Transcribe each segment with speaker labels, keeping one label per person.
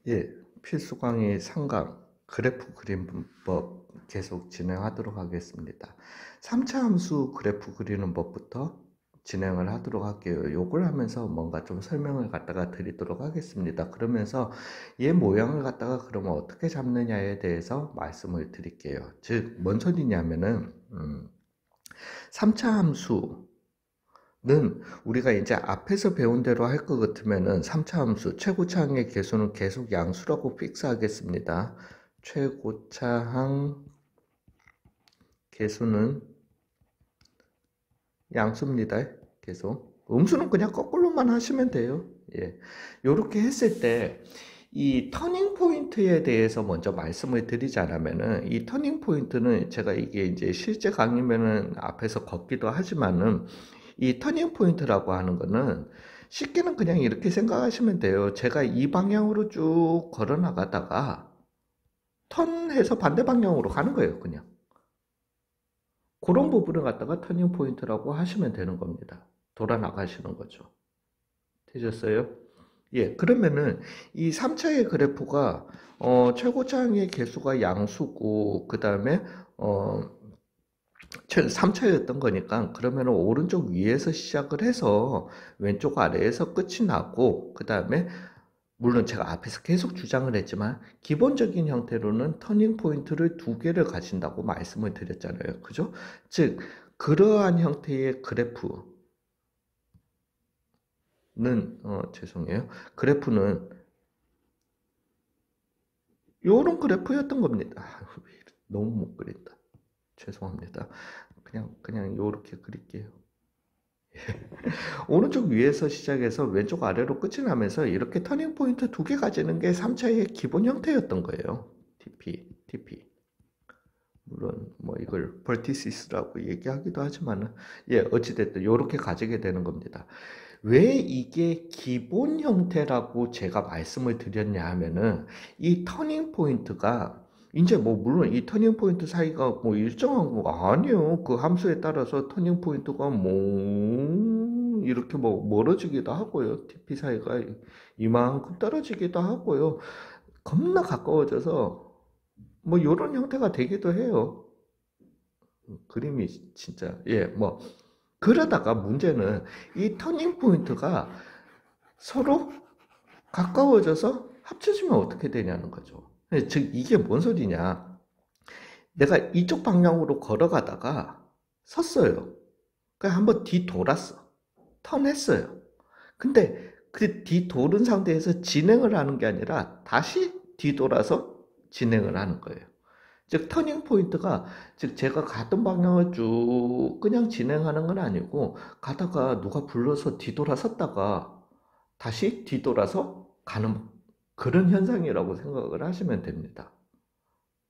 Speaker 1: 예, 필수 강의 3강 그래프 그리는 법 계속 진행하도록 하겠습니다. 3차 함수 그래프 그리는 법부터 진행을 하도록 할게요. 요걸 하면서 뭔가 좀 설명을 갖다가 드리도록 하겠습니다. 그러면서 얘 모양을 갖다가 그러면 어떻게 잡느냐에 대해서 말씀을 드릴게요. 즉, 뭔 소리냐면은 3차 함수 는 우리가 이제 앞에서 배운 대로 할 것 같으면은 3차 함수 최고차항의 개수는 계속 양수라고 픽스하겠습니다. 최고차항 개수는 양수입니다. 계속 음수는 그냥 거꾸로만 하시면 돼요. 예, 요렇게 했을 때 이 터닝 포인트에 대해서 먼저 말씀을 드리자면은 이 터닝 포인트는 제가 이게 이제 실제 강의면은 앞에서 걷기도 하지만은 이 터닝 포인트라고 하는 거는 쉽게는 그냥 이렇게 생각하시면 돼요. 제가 이 방향으로 쭉 걸어 나가다가 턴해서 반대 방향으로 가는 거예요, 그냥. 그런 부분을 갖다가 터닝 포인트라고 하시면 되는 겁니다. 돌아 나가시는 거죠. 되셨어요? 예, 그러면은 이 3차의 그래프가 최고차항의 개수가 양수고 그 다음에 3차였던 거니까 그러면은 오른쪽 위에서 시작을 해서 왼쪽 아래에서 끝이 나고 그 다음에 물론 제가 앞에서 계속 주장을 했지만 기본적인 형태로는 터닝 포인트를 두 개를 가진다고 말씀을 드렸잖아요. 그죠? 즉 그러한 형태의 그래프는 죄송해요. 그래프는 요런 그래프였던 겁니다. 너무 못 그린다. 죄송합니다. 그냥 요렇게 그릴게요. 오른쪽 위에서 시작해서 왼쪽 아래로 끝이 나면서 이렇게 터닝 포인트 두 개 가지는 게 3차의 기본 형태였던 거예요. TP. 물론 뭐 이걸 벌티시스라고 얘기하기도 하지만은 예, 어찌됐든 이렇게 가지게 되는 겁니다. 왜 이게 기본 형태라고 제가 말씀을 드렸냐 하면은 이 터닝 포인트가 이제 뭐 물론 이 터닝 포인트 사이가 뭐 일정한 거 아니요. 그 함수에 따라서 터닝 포인트가 뭐 이렇게 뭐 멀어지기도 하고요. TP 사이가 이만큼 떨어지기도 하고요. 겁나 가까워져서 뭐 이런 형태가 되기도 해요. 그림이 진짜 뭐 그러다가 문제는 이 터닝 포인트가 서로 가까워져서 합쳐지면 어떻게 되냐는 거죠. 즉 이게 뭔 소리냐? 내가 이쪽 방향으로 걸어가다가 섰어요. 그러니까 한번 뒤돌았어. 턴했어요. 근데 그 뒤돌은 상태에서 진행을 하는 게 아니라 다시 뒤돌아서 진행을 하는 거예요. 즉 터닝 포인트가 즉 제가 가던 방향을 쭉 그냥 진행하는 건 아니고 가다가 누가 불러서 뒤돌아섰다가 다시 뒤돌아서 가는 그런 현상이라고 생각을 하시면 됩니다.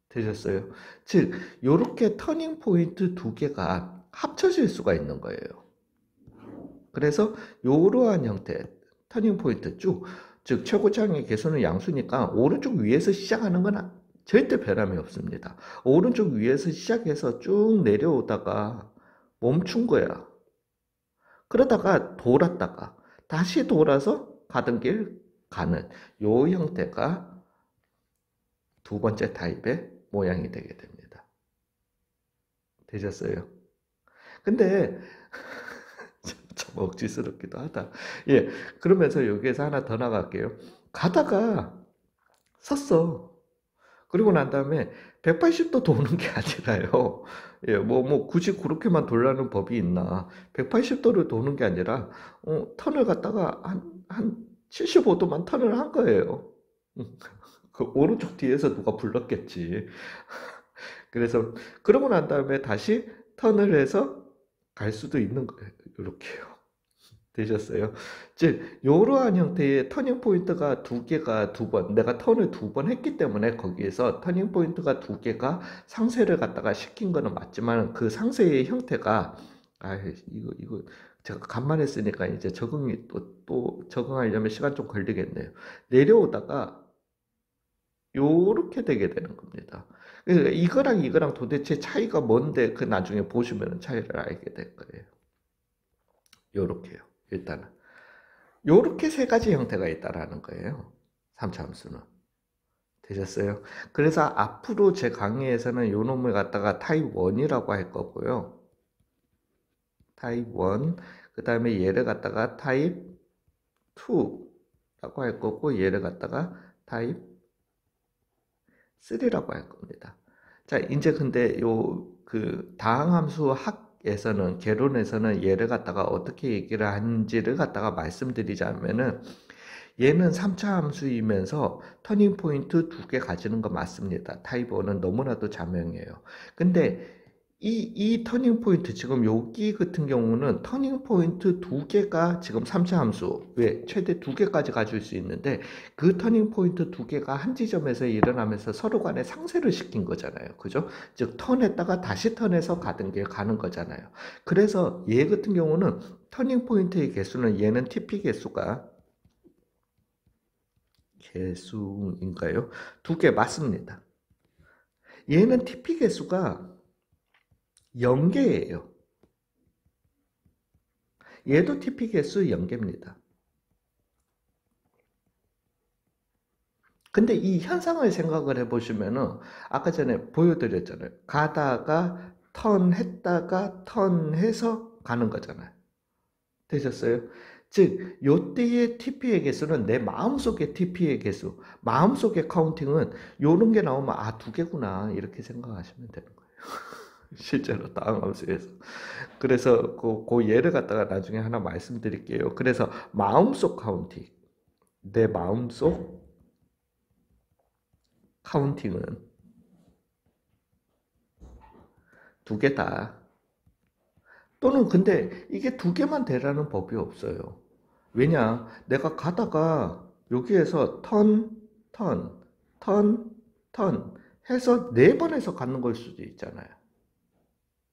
Speaker 1: 되셨어요? 즉 이렇게 터닝 포인트 두 개가 합쳐질 수가 있는 거예요. 그래서 이러한 형태 터닝 포인트 즉 최고차항의 개수는 양수니까 오른쪽 위에서 시작하는 건 절대 변함이 없습니다. 오른쪽 위에서 시작해서 쭉 내려오다가 멈춘 거야. 그러다가 돌았다가 다시 돌아서 가던 길 가는 요 형태가 두 번째 타입의 모양이 되게 됩니다. 되셨어요? 근데 좀 억지스럽기도 하다. 예, 그러면서 여기에서 하나 더 나갈게요. 가다가 섰어. 그리고 난 다음에 180도 도는 게 아니라요. 예, 뭐 굳이 그렇게만 돌라는 법이 있나. 180도를 도는 게 아니라, 턴을 갖다가 한 75도만 턴을 한 거예요. 그 오른쪽 뒤에서 누가 불렀겠지. 그래서, 그러고 난 다음에 다시 턴을 해서 갈 수도 있는 거예요. 이렇게요. 되셨어요? 즉, 이러한 형태의 터닝 포인트가 두 개가 두 번, 내가 턴을 두 번 했기 때문에 거기에서 터닝 포인트가 두 개가 상쇄를 갖다가 시킨 거는 맞지만 그 상쇄의 형태가, 이거, 제가 간만에 쓰니까 이제 적응이 또 적응하려면 시간 좀 걸리겠네요. 내려오다가 요렇게 되게 되는 겁니다. 그러니까 이거랑 도대체 차이가 뭔데 그 나중에 보시면 차이를 알게 될 거예요. 요렇게요. 일단은. 요렇게 세 가지 형태가 있다라는 거예요. 3차 함수는. 되셨어요? 그래서 앞으로 제 강의에서는 요 놈을 갖다가 타입 1이라고 할 거고요. 타입 1, 그 다음에 얘를 갖다가 타입 2라고 할 거고, 얘를 갖다가 타입 3라고 할 겁니다. 자, 이제 근데 다항함수 학에서는, 개론에서는 얘를 갖다가 어떻게 얘기를 하는지를 갖다가 말씀드리자면은, 얘는 3차 함수이면서 터닝 포인트 2개 가지는 거 맞습니다. 타입 1은 너무나도 자명해요. 근데 이 터닝 포인트, 지금 여기 같은 경우는 터닝 포인트 2개가 지금 3차 함수, 왜? 최대 2개까지 가질 수 있는데, 그 터닝 포인트 2개가 한 지점에서 일어나면서 서로 간에 상쇄를 시킨 거잖아요. 그죠? 즉, 턴했다가 다시 턴해서 가는 게 가는 거잖아요. 그래서 얘 같은 경우는 터닝 포인트의 개수는, 얘는 TP 개수인가요? 2개 맞습니다. 얘는 TP 개수가 0개예요. 얘도 TP 개수 0개입니다. 근데 이 현상을 생각을 해보시면은, 아까 전에 보여드렸잖아요. 가다가 턴했다가 턴해서 가는 거잖아요. 되셨어요? 즉, 요때의 TP의 개수는 내 마음속의 TP의 개수, 마음속의 카운팅은 요런 게 나오면, 아, 2개구나, 이렇게 생각하시면 되는 거예요. 실제로 다항함수에서. 그래서 그 예를 갖다가 나중에 하나 말씀드릴게요. 그래서 마음속 카운팅, 내 마음속 카운팅은 2개다. 또는 근데 이게 2개만 되라는 법이 없어요. 왜냐? 내가 가다가 여기에서 턴 해서 4번에서 갖는 걸 수도 있잖아요.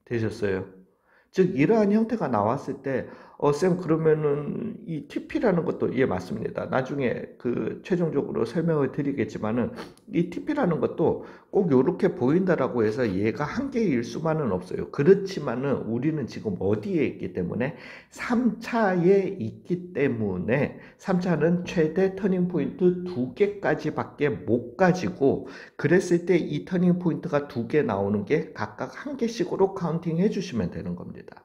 Speaker 1: 되셨어요? 즉 이러한 형태가 나왔을 때 쌤 그러면은 이 TP라는 것도 예 맞습니다. 나중에 최종적으로 설명을 드리겠지만은 이 TP라는 것도 꼭 이렇게 보인다라고 해서 얘가 한 개일 수만은 없어요. 그렇지만은 우리는 지금 어디에 있기 때문에 3차에 있기 때문에 3차는 최대 터닝 포인트 2개까지밖에 못 가지고, 그랬을 때 이 터닝 포인트가 2개 나오는 게 각각 한 개씩으로 카운팅 해주시면 되는 겁니다.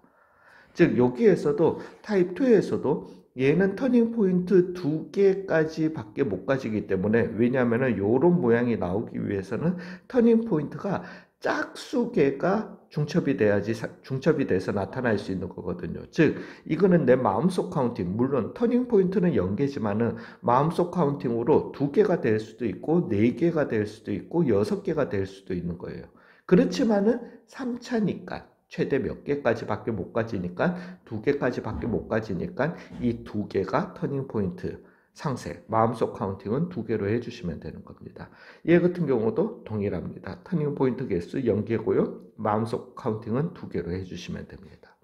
Speaker 1: 즉 여기에서도 타입 2에서도 얘는 터닝 포인트 2개까지 밖에 못 가지기 때문에, 왜냐하면 이런 모양이 나오기 위해서는 터닝 포인트가 짝수개가 중첩이 돼야지 중첩이 돼서 나타날 수 있는 거거든요. 즉 이거는 내 마음속 카운팅, 물론 터닝 포인트는 0개지만은 마음속 카운팅으로 2개가 될 수도 있고 4개가 될 수도 있고 6개가 될 수도 있는 거예요. 그렇지만은 3차니까 최대 몇 개까지밖에 못 가지니까 2개까지밖에 못 가지니까 이 2개가 터닝 포인트 상세, 마음속 카운팅은 2개로 해주시면 되는 겁니다. 얘 같은 경우도 동일합니다. 터닝 포인트 개수 0개고요. 마음속 카운팅은 2개로 해주시면 됩니다.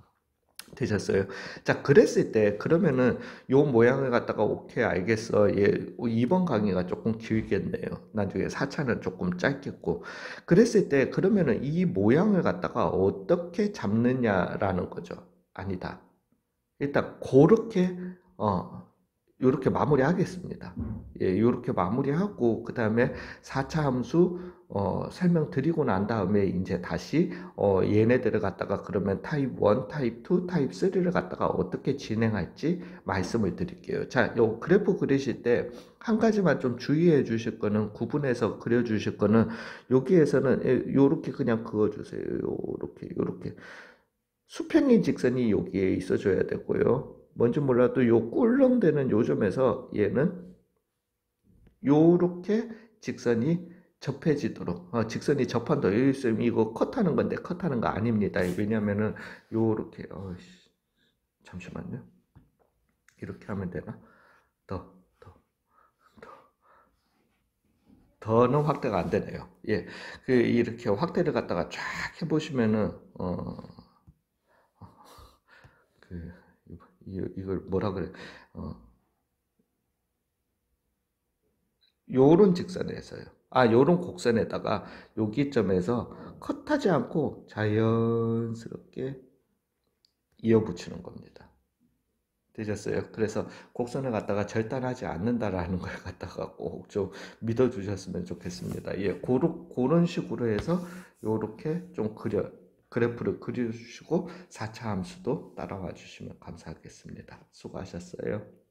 Speaker 1: 되셨어요? 자, 그랬을 때 그러면은 요 모양을 갖다가 오케이 알겠어. 예, 이번 강의가 조금 길겠네요. 나중에 4차는 조금 짧겠고. 그랬을 때 그러면은 이 모양을 갖다가 어떻게 잡느냐라는 거죠. 아니다. 일단 그렇게 요렇게 마무리하겠습니다. 예, 요렇게 마무리하고 그 다음에 4차 함수 설명드리고 난 다음에 이제 다시 얘네들을 갖다가 그러면 타입 1, 타입 2, 타입 3를 갖다가 어떻게 진행할지 말씀을 드릴게요. 자, 요 그래프 그리실 때 한 가지만 좀 주의해 주실 거는, 구분해서 그려 주실 거는, 여기에서는 요렇게 그냥 그어 주세요. 요렇게 수평인 직선이 여기에 있어줘야 되고요. 뭔지 몰라도 요 꿀렁대는 요점에서 얘는 요렇게 직선이 접해지도록, 직선이 접한다. 이거 컷하는 건데 컷하는 거 아닙니다. 왜냐면은 요렇게 잠시만요. 이렇게 하면 되나? 더는 확대가 안 되네요. 예, 이렇게 확대를 갖다가 쫙 해보시면은 이걸 뭐라 그래? 요런 직선에서요. 요런 곡선에다가 여기점에서 컷하지 않고 자연스럽게 이어붙이는 겁니다. 되셨어요. 그래서 곡선을 갖다가 절단하지 않는다라는 걸 갖다가 꼭 좀 믿어주셨으면 좋겠습니다. 예, 그런 식으로 해서 요렇게 좀 그래프를 그려주시고 4차 함수도 따라와 주시면 감사하겠습니다. 수고하셨어요.